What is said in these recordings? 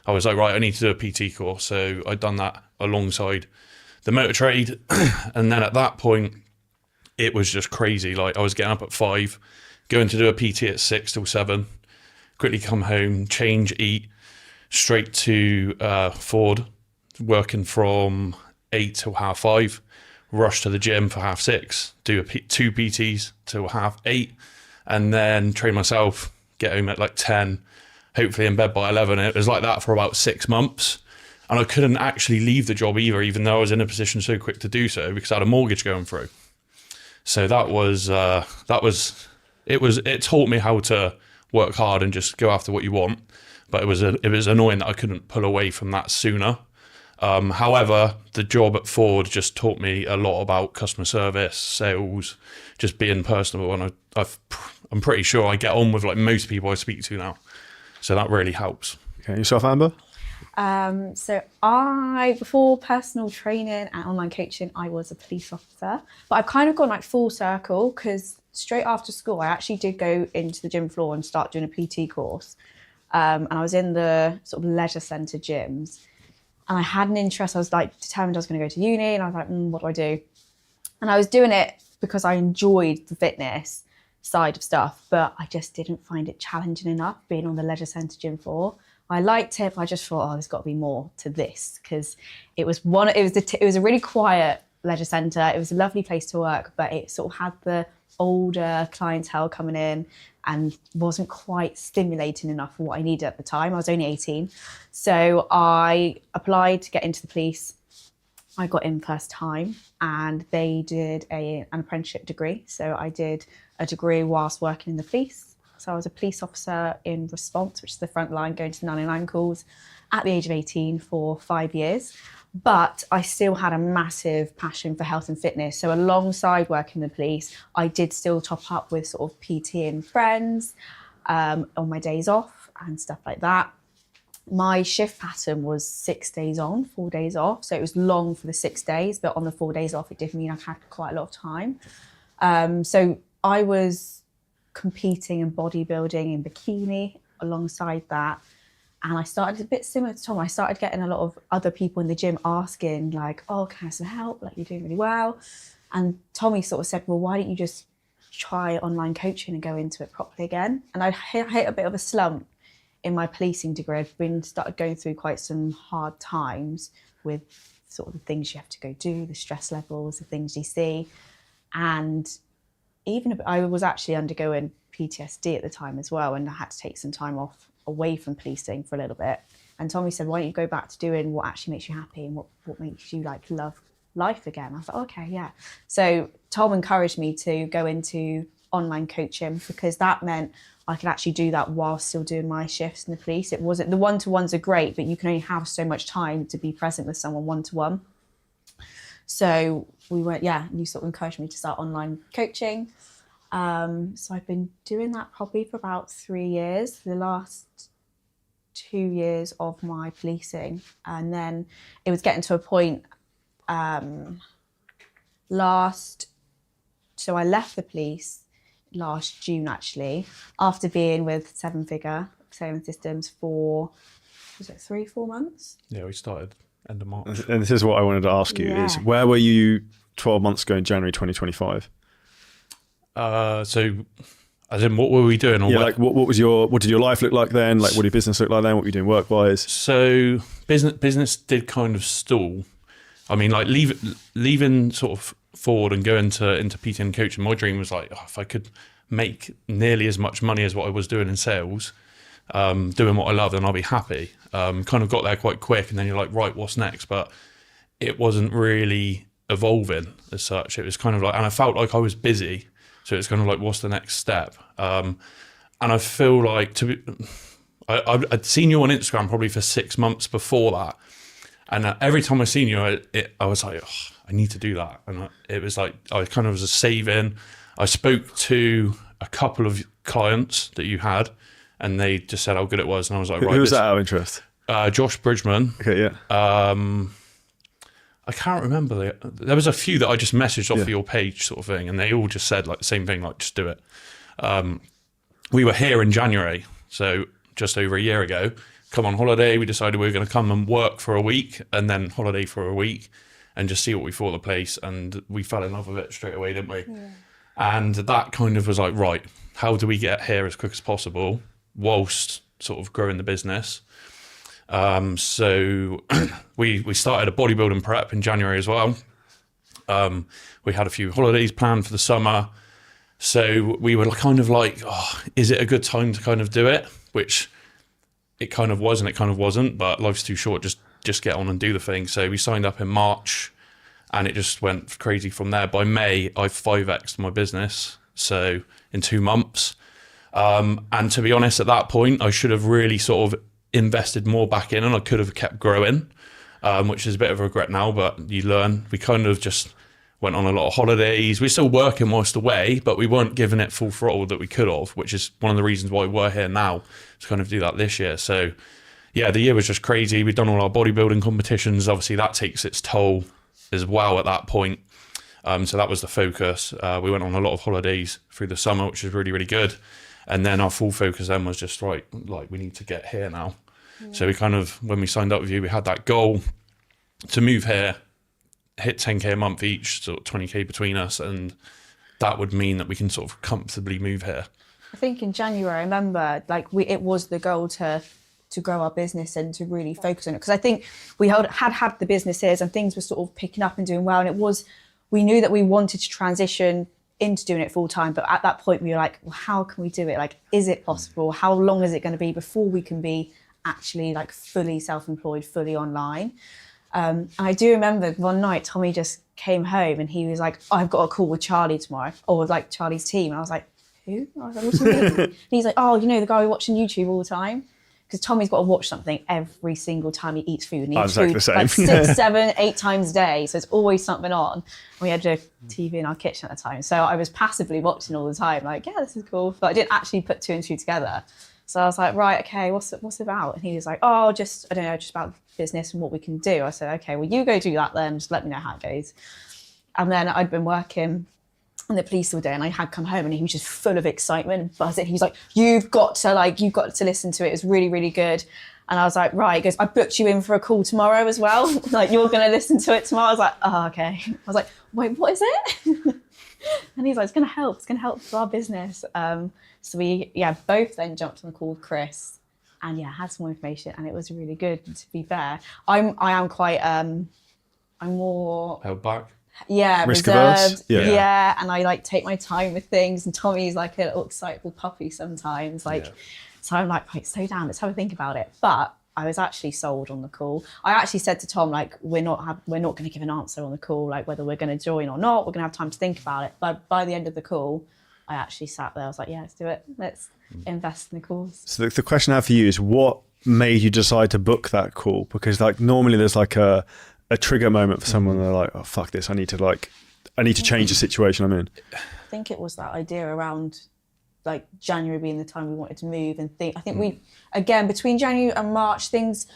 I was like, right, I need to do a PT course. So I'd done that alongside the motor trade. And then at that point, it was just crazy. Like I was getting up at 5, going to do a PT at 6 till 7, quickly come home, change, eat, straight to Ford, working from 8 till 5:30, rush to the gym for 6:30, do two PTs till 8:30, and then train myself, get home at like 10, hopefully in bed by 11. It was like that for about 6 months. And I couldn't actually leave the job either, even though I was in a position so quick to do so, because I had a mortgage going through. So it taught me how to work hard and just go after what you want. But it was annoying that I couldn't pull away from that sooner. However, the job at Ford just taught me a lot about customer service, sales, just being personable. And I'm pretty sure I get on with like most people I speak to now. So that really helps. Okay, yourself, Amber? So before personal training and online coaching, I was a police officer, but I've kind of gone like full circle because straight after school, I actually did go into the gym floor and start doing a PT course. And I was in the sort of leisure centre gyms and I had an interest. I was like determined I was going to go to uni and I was like, what do I do? And I was doing it because I enjoyed the fitness side of stuff, but I just didn't find it challenging enough being on the leisure centre gym floor. I liked it, but I just thought, there's got to be more to this because it was a really quiet leisure centre. It was a lovely place to work, but it sort of had the older clientele coming in and wasn't quite stimulating enough for what I needed at the time. I was only 18. So I applied to get into the police. I got in first time and they did an apprenticeship degree. So I did a degree whilst working in the police. So I was a police officer in response, which is the front line, going to 999 calls at the age of 18 for 5 years. But I still had a massive passion for health and fitness. So alongside working in the police, I did still top up with sort of PT and friends on my days off and stuff like that. My shift pattern was 6 days on, 4 days off. So it was long for the 6 days, but on the 4 days off, it did mean I had quite a lot of time. So I was competing in bodybuilding in bikini alongside that. And I started a bit similar to Tom. I started getting a lot of other people in the gym asking like, can I have some help? Like, you're doing really well. And Tommy sort of said, well, why don't you just try online coaching and go into it properly again? And I hit a bit of a slump in my policing degree. I'd started going through quite some hard times with sort of the things you have to go do, the stress levels, the things you see. And even I was actually undergoing PTSD at the time as well, and I had to take some time off away from policing for a little bit. And Tommy said, why don't you go back to doing what actually makes you happy and what makes you like love life again? I thought, okay, yeah. So Tom encouraged me to go into online coaching because that meant I could actually do that while still doing my shifts in the police. It wasn't, the one-to-ones are great, but you can only have so much time to be present with someone one-to-one. So we went, and you sort of encouraged me to start online coaching. So I've been doing that probably for about 3 years, the last 2 years of my policing. And then it was getting to a point so I left the police last June actually, after being with Seven Systems for, was it 3-4 months? Yeah, we started end of March. And this is what I wanted to ask you is, where were you 12 months ago in January 2025? So as in what were we doing? Or what did your life look like then? Like what did your business look like then? What were you doing work-wise? So business did kind of stall. I mean, like leaving sort of Ford and going into PT and coaching, my dream was like, if I could make nearly as much money as what I was doing in sales, doing what I love, then I'll be happy. Kind of got there quite quick, and then you're like, right, what's next? But it wasn't really evolving as such. It was kind of like, and I felt like I was busy. So it's kind of like, what's the next step? And I feel like I'd seen you on Instagram probably for 6 months before that. And every time I seen you, I was like, I need to do that. And it was like, I kind of was saving. I spoke to a couple of clients that you had, and they just said how good it was. And I was like, right. Who was that out of interest? Josh Bridgman. Okay, yeah. I can't remember. There was a few that I just messaged off of your page sort of thing, and they all just said like the same thing, like just do it. We were here in January, so just over a year ago, come on holiday. We decided we were going to come and work for a week and then holiday for a week and just see what we thought of the place. And we fell in love with it straight away, didn't we? Yeah. And that kind of was like, right, how do we get here as quick as possible whilst sort of growing the business? So we started a bodybuilding prep in January as well. We had a few holidays planned for the summer. So we were kind of like, oh, is it a good time to kind of do it? Which it kind of was and it kind of wasn't, but life's too short, just get on and do the thing. So we signed up in March and it just went crazy from there. By May, I 5x'd my business. So in 2 months. And to be honest, at that point, I should have really sort of invested more back in and I could have kept growing, which is a bit of a regret now, but you learn. We kind of just went on a lot of holidays. We're still working whilst away, but we weren't giving it full throttle that we could have, which is one of the reasons why we're here now to kind of do that this year. So yeah, the year was just crazy. We've done all our bodybuilding competitions. Obviously that takes its toll as well at that point. So that was the focus. We went on a lot of holidays through the summer, which is really, really good. And then our full focus then was just right, like we need to get here now. Yeah. So we kind of, when we signed up with you, we had that goal to move here, hit 10K a month each, sort of 20K between us. And that would mean that we can sort of comfortably move here. I think in January, I remember like it was the goal to grow our business and to really focus on it. Because I think we had the businesses and things were sort of picking up and doing well. And we knew that we wanted to transition into doing it full time. But at that point we were like, well, how can we do it? Like, is it possible? How long is it going to be before we can be actually like fully self-employed, fully online? And I do remember one night Tommy just came home and he was like, oh, I've got a call with Charlie tomorrow, or with like Charlie's team. And I was like, who? I was like, what do you mean? And he's like, oh, you know, the guy we watch on YouTube all the time? Because Tommy's got to watch something every single time he eats food. And he eats exactly food the same. like 6, 7, 8 times a day. So it's always something on. And we had a TV in our kitchen at the time. So I was passively watching all the time, like, yeah, this is cool. But I didn't actually put 2 and 2 together. So I was like, right, okay, what's it about? And he was like, oh, just about business and what we can do. I said, okay, well, you go do that then. Just let me know how it goes. And then I'd been working in the police all day and I had come home and he was just full of excitement and buzzing. He was like, you've got to listen to it. It was really, really good. And I was like, right. He goes, I booked you in for a call tomorrow as well. Like, you're going to listen to it tomorrow. I was like, oh, okay. I was like, wait, what is it? And he's like, it's going to help. It's going to help for our business. So we, both then jumped on the call with Chris and had some more information and it was really good, to be fair. I am quite, I'm more... Held back? Yeah, risk reserved. averse? Yeah, and I like take my time with things. And Tommy's like a little excitable puppy sometimes. So I'm like, right, slow down. Let's have a think about it. But I was actually sold on the call. I actually said to Tom, like, we're not going to give an answer on the call, like whether we're going to join or not. We're going to have time to think about it. But by the end of the call, I actually sat there. I was like, yeah, let's do it. Let's invest in the calls. So the question I have for you is, what made you decide to book that call? Because like normally there's like a trigger moment for someone. They're like, oh, fuck this. I need to change the situation I'm in. I think it was that idea around like January being the time we wanted to move and think. I think we, again, between January and March, things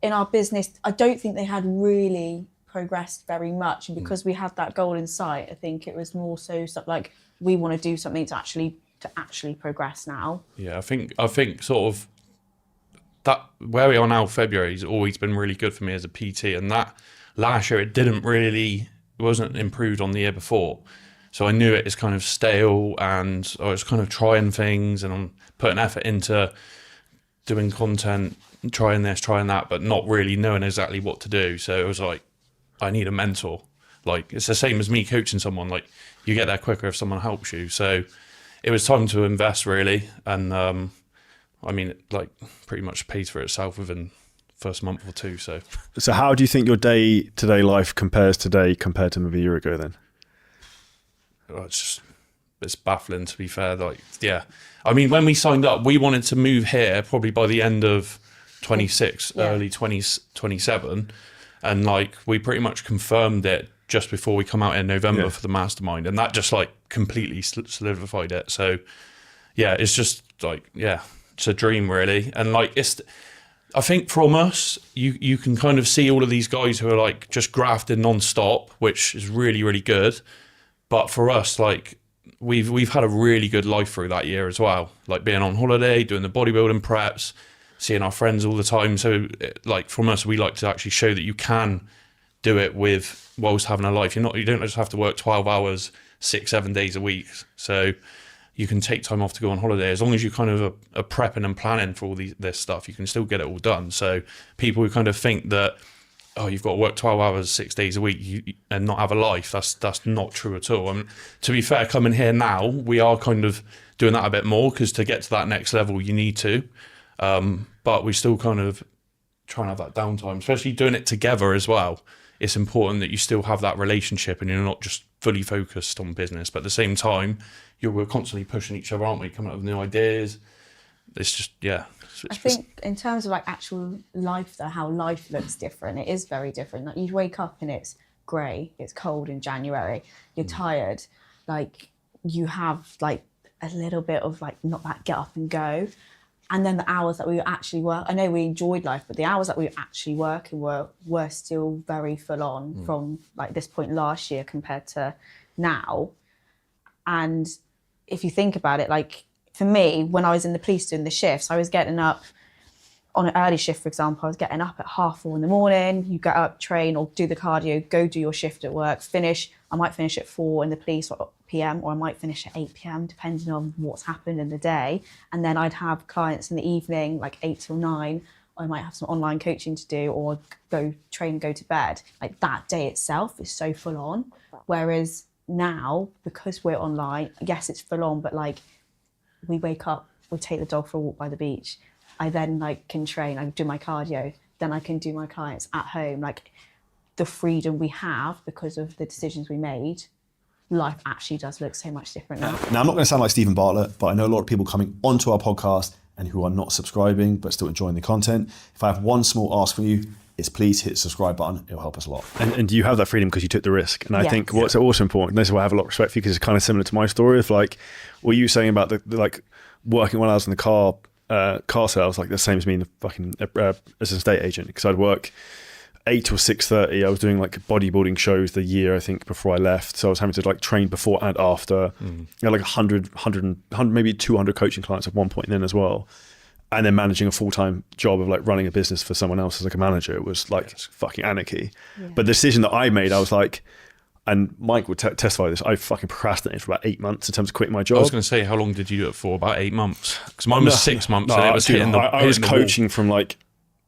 in our business, I don't think they had really progressed very much. And because we had that goal in sight, I think it was more so stuff like we want to do something to actually progress now. Yeah, I think sort of that where we are now, February, has always been really good for me as a PT, and that last year it wasn't improved on the year before. So I knew it is kind of stale and I was kind of trying things and I'm putting effort into doing content, trying this, trying that, but not really knowing exactly what to do. So it was like, I need a mentor. Like, it's the same as me coaching someone. Like, you get there quicker if someone helps you. So it was time to invest, really. And I mean, it like pretty much pays for itself within first month or two. So how do you think your day-to-day life compares today compared to maybe a year ago then? It's baffling, to be fair. Like, yeah, I mean, when we signed up, we wanted to move here probably by the end of 26, early 2027, and like we pretty much confirmed it just before we come out in November for the mastermind, and that just like completely solidified it. So yeah, it's just like, yeah, it's a dream really. And like, I think from us, you can kind of see all of these guys who are like just grafting non-stop, which is really, really good. But for us, like we've had a really good life through that year as well, like being on holiday, doing the bodybuilding preps, seeing our friends all the time. So like from us, we like to actually show that you can do it with whilst having a life. You don't just have to work 12 hours, 6-7 days a week. So you can take time off to go on holiday. As long as you kind of are prepping and planning for all this stuff, you can still get it all done. So people who kind of think that, oh, you've got to work 12 hours, 6 days a week and not have a life, that's not true at all. I mean, to be fair, coming here now, we are kind of doing that a bit more, because to get to that next level, you need to. But we still kind of try and have that downtime, especially doing it together as well. It's important that you still have that relationship and you're not just fully focused on business. But at the same time, we're constantly pushing each other, aren't we? Coming up with new ideas. It's just, yeah. I think in terms of like actual life, though, how life looks different, it is very different. Like you wake up and it's grey, it's cold in January, you're tired, like you have like a little bit of like not that get up and go. And then the hours that we actually work, I know we enjoyed life, but the hours that we were actually working were still very full on from like this point last year compared to now. And if you think about it, like for me, when I was in the police doing the shifts, I was getting up on an early shift, for example, I was getting up at 4:30 in the morning, you get up, train or do the cardio, go do your shift at work, finish. I might finish at 4 in the police or PM, or I might finish at 8 PM, depending on what's happened in the day. And then I'd have clients in the evening, like 8 till 9. I might have some online coaching to do or go train, go to bed. Like that day itself is so full on. Whereas now, because we're online, yes, it's full on, but like we wake up, we take the dog for a walk by the beach. I then like can train, I do my cardio, then I can do my clients at home. Like the freedom we have because of the decisions we made, life actually does look so much different now. Now, I'm not going to sound like Stephen Bartlett, but I know a lot of people coming onto our podcast and who are not subscribing but still enjoying the content. If I have one small ask from you, it's please hit the subscribe button. It'll help us a lot. And you have that freedom because you took the risk. And I Yes. think what's also important, and this is why I have a lot of respect for you, because it's kind of similar to my story of like what you were saying about the like working when I was in the car sales, like the same as me in the fucking as an estate agent, because I'd work 8 till 6:30. I was doing like bodybuilding shows the year, I think, before I left. So I was having to like train before and after. I had like 100, maybe 200 coaching clients at one point then as well. And then managing a full-time job of like running a business for someone else as like a manager, it was like fucking anarchy. Yeah. But the decision that I made, I was like, and Mike would testify this, I fucking procrastinated for about 8 months in terms of quitting my job. I was going to say, how long did you do it for? About 8 months? Because mine was 6 months and it was hitting the I was hitting the coaching from like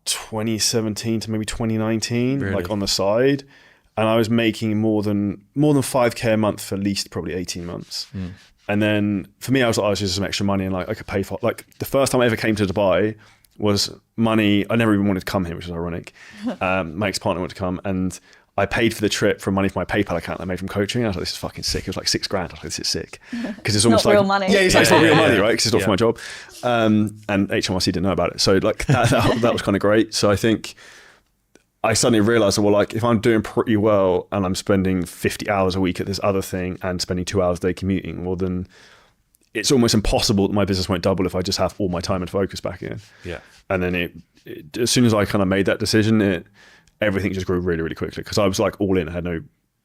2017 to maybe 2019, Really? like on the side. And I was making more than 5K a month for at least probably 18 months. And then for me, I was like, just some extra money and like I could pay for, like the first time I ever came to Dubai was money. I never even wanted to come here, which is ironic. My ex-partner wanted to come and I paid for the trip from money from my PayPal account that I made from coaching. I was like, this is fucking sick. It was like $6,000. I was like, this is sick. Because it's almost not like real money. Yeah, it's not real money, yeah. right? Because it's not for my job. And HMRC didn't know about it. So like that was kind of great. So I think I suddenly realized, well, like if I'm doing pretty well and I'm spending 50 hours a week at this other thing and spending 2 hours a day commuting, well, then it's almost impossible that my business won't double if I just have all my time and focus back in. Yeah. And then it as soon as I kind of made that decision, everything just grew really, really quickly because I was like all in. I had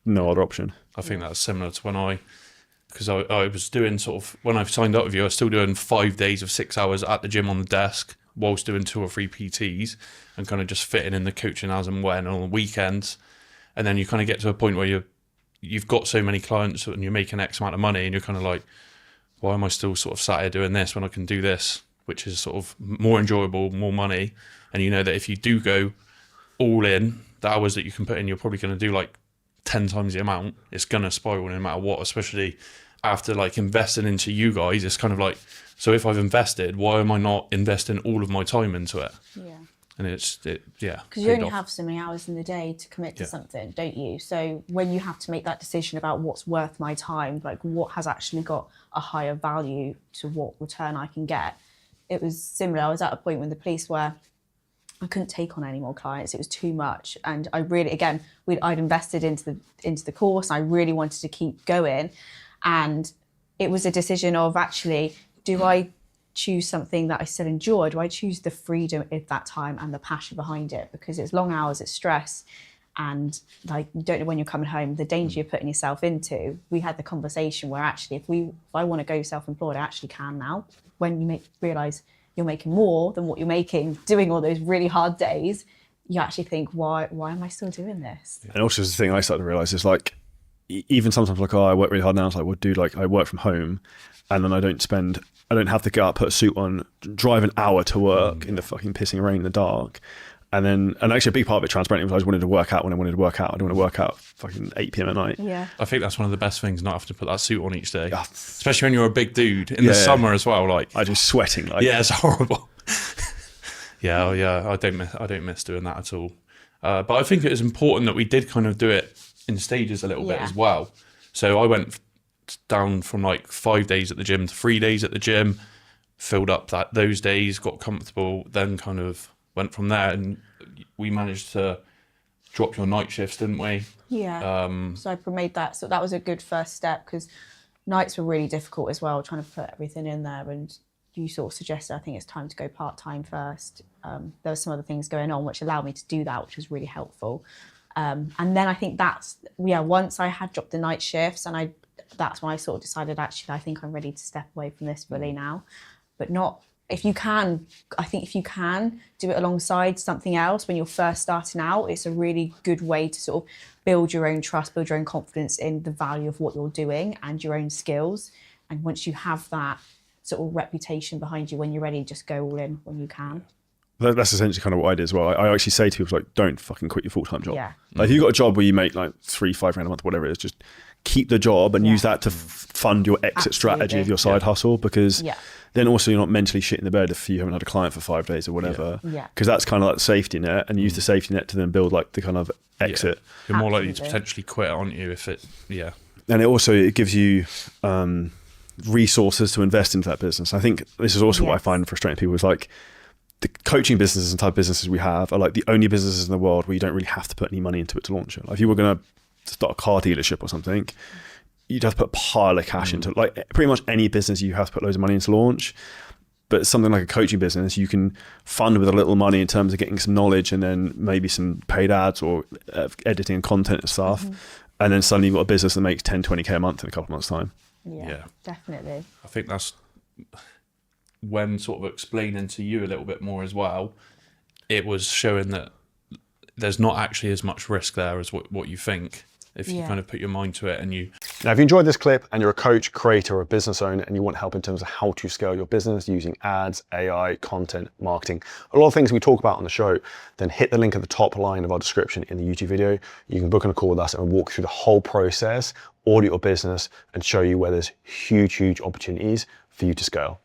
no other option. I think that's similar to when because I was doing sort of, when I signed up with you, I was still doing 5 days of 6 hours at the gym on the desk whilst doing 2 or 3 PTs and kind of just fitting in the coaching as and when on the weekends. And then you kind of get to a point where you've got so many clients and you're making X amount of money and you're kind of like, why am I still sort of sat here doing this when I can do this, which is sort of more enjoyable, more money. And you know that if you do go all in, the hours that you can put in, you're probably going to do like 10 times the amount. It's going to spiral no matter what, especially after like investing into you guys. It's kind of like, so if I've invested, why am I not investing all of my time into it? Yeah. And yeah. Because you only have so many hours in the day to commit to something, don't you? So when you have to make that decision about what's worth my time, like what has actually got a higher value to what return I can get, it was similar. I was at a point with the police where I couldn't take on any more clients. It was too much. And I really, again, I'd invested into the course. I really wanted to keep going. And it was a decision of actually, do I choose something that I still enjoy? Do I choose the freedom at that time and the passion behind it? Because it's long hours, it's stress, and like you don't know when you're coming home, the danger you're putting yourself into. We had the conversation where actually if I want to go self-employed, I actually can now. When you realise you're making more than what you're making doing all those really hard days, you actually think, why am I still doing this? And also the thing I started to realize is like, even sometimes like, oh, I work really hard now. It's like, well, dude, like I work from home and then I don't have to go out, put a suit on, drive an hour to work in the fucking pissing rain in the dark. And actually a big part of it, transparently, was I just wanted to work out when I wanted to work out. I don't want to work out fucking 8 p.m. at night. Yeah. I think that's one of the best things, not have to put that suit on each day, Yeah. especially when you're a big dude in the summer as well. Like, I just sweating. Like, yeah, it's horrible. I don't miss doing that at all. But I think it was important that we did kind of do it in stages a little bit as well. So I went down from like 5 days at the gym to 3 days at the gym, filled up those days, got comfortable, then kind of went from there, and we managed to drop your night shifts, didn't we? Yeah. So I made that. So that was a good first step, because nights were really difficult as well, trying to put everything in there. And you sort of suggested, I think it's time to go part-time first. There were some other things going on which allowed me to do that, which was really helpful. And then I think once I had dropped the night shifts, and that's when I sort of decided, actually, I think I'm ready to step away from this fully now. But if you can do it alongside something else when you're first starting out, it's a really good way to sort of build your own trust, build your own confidence in the value of what you're doing and your own skills. And once you have that sort of reputation behind you, when you're ready, just go all in when you can. That's essentially kind of what I did as well. I actually say to people, like, don't fucking quit your full-time job. Yeah. Like, if you've got a job where you make like 3-5 grand a month, whatever it is, just keep the job and use that to fund your exit strategy of your side hustle, because then also you're not mentally shit in the bed if you haven't had a client for 5 days or whatever. Yeah. Because that's kind of like the safety net, and use the safety net to then build like the kind of exit. You're more likely to potentially quit, aren't you? If it, And it gives you resources to invest into that business. I think this is also what I find frustrating people is like, the coaching businesses and type businesses we have are like the only businesses in the world where you don't really have to put any money into it to launch it. Like if you were going to start a car dealership or something, you'd have to put a pile of cash into it. Like pretty much any business, you have to put loads of money into launch. But something like a coaching business, you can fund with a little money in terms of getting some knowledge and then maybe some paid ads or editing and content and stuff. And then suddenly you've got a business that makes 10, 20K a month in a couple of months' time. Yeah, definitely. I think that's when sort of explaining to you a little bit more as well, it was showing that there's not actually as much risk there as what you think, if you kind of put your mind to it. And you Now, if you enjoyed this clip and you're a coach, creator, or a business owner and you want help in terms of how to scale your business using ads, AI, content, marketing, a lot of things we talk about on the show, then hit the link at the top line of our description in the YouTube video. You can book on a call with us and walk through the whole process, audit your business, and show you where there's huge, huge opportunities for you to scale.